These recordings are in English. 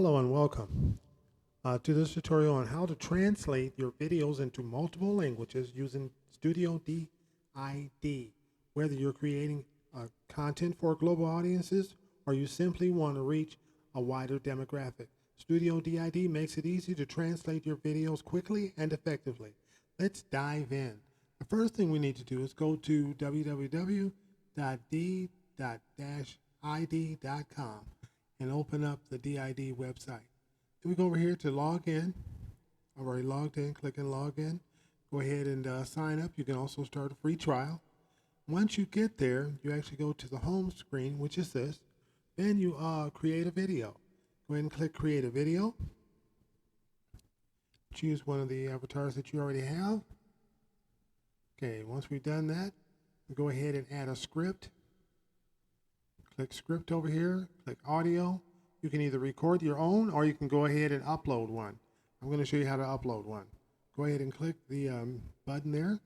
Hello and welcome to this tutorial on how to translate your videos into multiple languages using Studio DID. Whether you're creating content for global audiences or you simply want to reach a wider demographic, Studio DID makes it easy to translate your videos quickly and effectively. Let's dive in. The first thing we need to do is go to www.d-id.com and open up the DID website. Then we go over here to log in. I've already logged in, click and log in. Go ahead and sign up. You can also start a free trial. Once you get there, you actually go to the home screen, which is this. Then you create a video. Go ahead and click create a video. Choose one of the avatars that you already have. Okay, once we've done that, go ahead and add a script. Click script over here, click audio. You can either record your own or you can go ahead and upload one. I'm going to show you how to upload one. Go ahead and click the button there.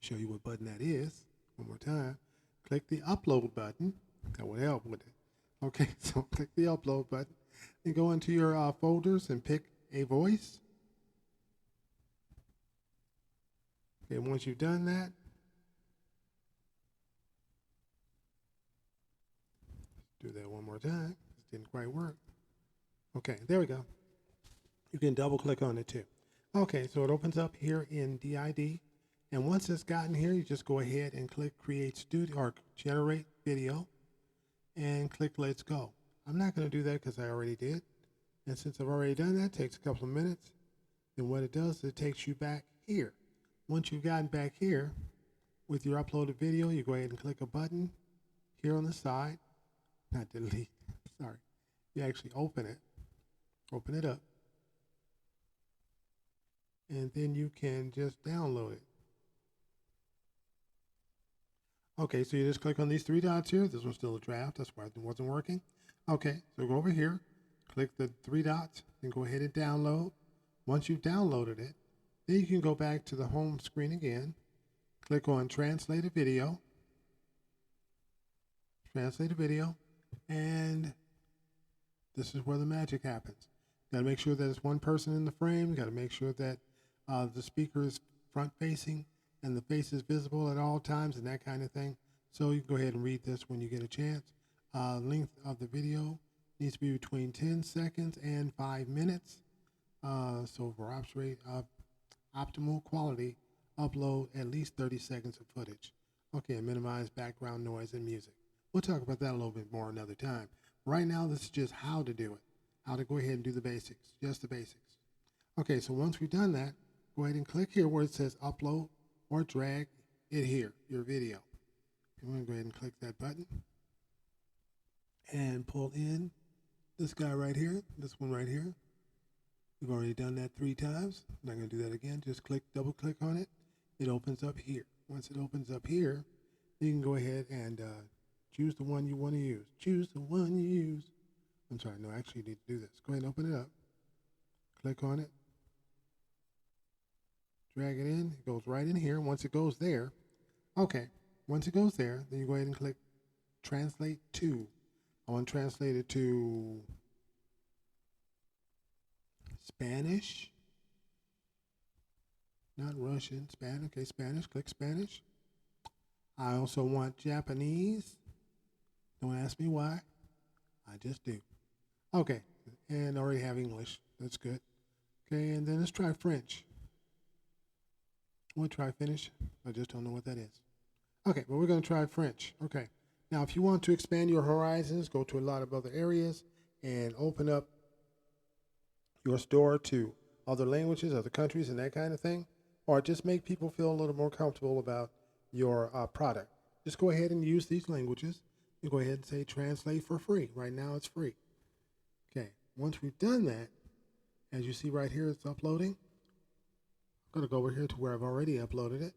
Show you what button that is. One more time. Click the upload button. That would help with it. Okay, so click the upload button. Then go into your folders and pick a voice. Okay, once you've done that, do that one more time. It didn't quite work. Okay, there we go. You can double click on it too. Okay, so it opens up here in DID. And once it's gotten here, you just go ahead and click create studio or generate video and click let's go. I'm not going to do that because I already did. And since I've already done that, it takes a couple of minutes. Then what it does is it takes you back here. Once you've gotten back here with your uploaded video, you go ahead and click a button here on the side. Not delete, sorry. You actually open it up. And then you can just download it. Okay, so you just click on these three dots here. This one's still a draft, that's why it wasn't working. Okay, so go over here, click the three dots, and go ahead and download. Once you've downloaded it, then you can go back to the home screen again, click on translate a video, and this is where the magic happens. You gotta make sure that it's one person in the frame, you gotta make sure that the speaker is front facing and the face is visible at all times and that kind of thing. So you can go ahead and read this when you get a chance. Length of the video needs to be between 10 seconds and 5 minutes. So for optimal quality, upload at least 30 seconds of footage. Okay, and minimize background noise and music. We'll talk about that a little bit more another time. Right now, this is just how to do it, how to go ahead and do the basics, just the basics. Okay, so once we've done that, go ahead and click here where it says upload or drag it here, your video. I'm going to go ahead and click that button and pull in this guy right here, this one right here. We've already done that 3 times. I'm not going to do that again. Just double click on it. It opens up here. Once it opens up here, you can go ahead and choose the one you want to use. Choose the one you use. I'm sorry, no, actually you need to do this. Go ahead and open it up. Click on it. Drag it in. It goes right in here. Once it goes there, okay. Once it goes there, then you go ahead and click translate to. I want to translate it to Spanish. Not Russian, Spanish. Okay, Spanish. Click Spanish. I also want Japanese. Don't ask me why. I just do. Okay, and I already have English. That's good. Okay, and then let's try French. We'll try Finnish. I just don't know what that is. Okay, but we're going to try French. Okay. Now, if you want to expand your horizons, go to a lot of other areas and open up your store to other languages, other countries, and that kind of thing, or just make people feel a little more comfortable about your product. Just go ahead and use these languages. You go ahead and say translate for free. Right now, it's free. Okay. Once we've done that, as you see right here, it's uploading. I'm going to go over here to where I've already uploaded it.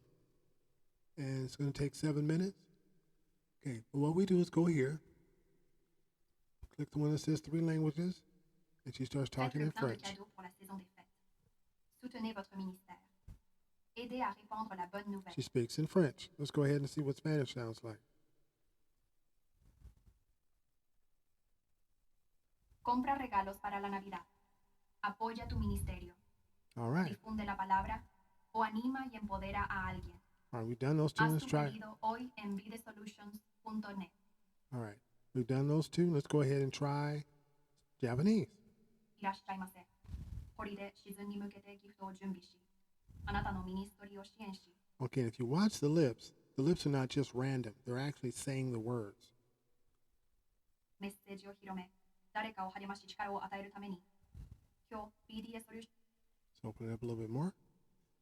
And it's going to take 7 minutes. Okay, but what we do is go here, click the one that says 3 languages, and she starts talking in French. She speaks in French. Let's go ahead and see what Spanish sounds like. Compra regalos para la Navidad. Apoya tu ministerio. All right. Difunde la palabra o anima y empodera a alguien. All right, we've done those two. Haz Let's tu try. pedido hoy en videsolutions.net. All right, we've done those two. Let's go ahead and try Japanese. いらっしゃいませ。これでシーズンに向けてギフトを準備し、あなたのミニストリーを支援し、 Okay, and if you watch the lips are not just random. They're actually saying the words. メッセージを広め、誰かを励まし力を与えるために、今日 BDS ソリューシ So open it up a little bit more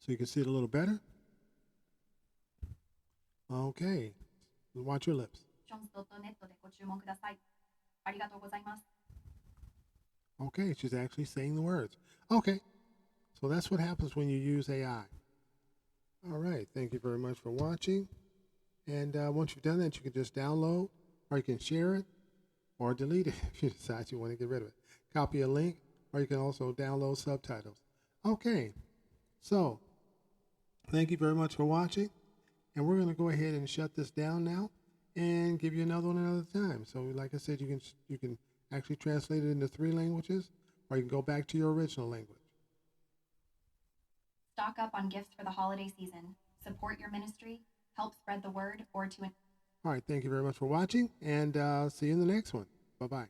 so you can see it a little better. Okay, watch your lips. ョンズ .net でご注文ください。ありがとうございます。 Okay, she's actually saying the words. Okay, so that's what happens when you use AI. All right, thank you very much for watching. And once you've done that, you can just download, or you can share it, or delete it if you decide you want to get rid of it. Copy a link, or you can also download subtitles. Okay, so thank you very much for watching. And we're going to go ahead and shut this down now and give you another one another time. So like I said, you can actually translate it into 3 languages, or you can go back to your original language. Stock up on gifts for the holiday season. Support your ministry, help spread the word, or to... All right, thank you very much for watching, and see you in the next one. Bye-bye.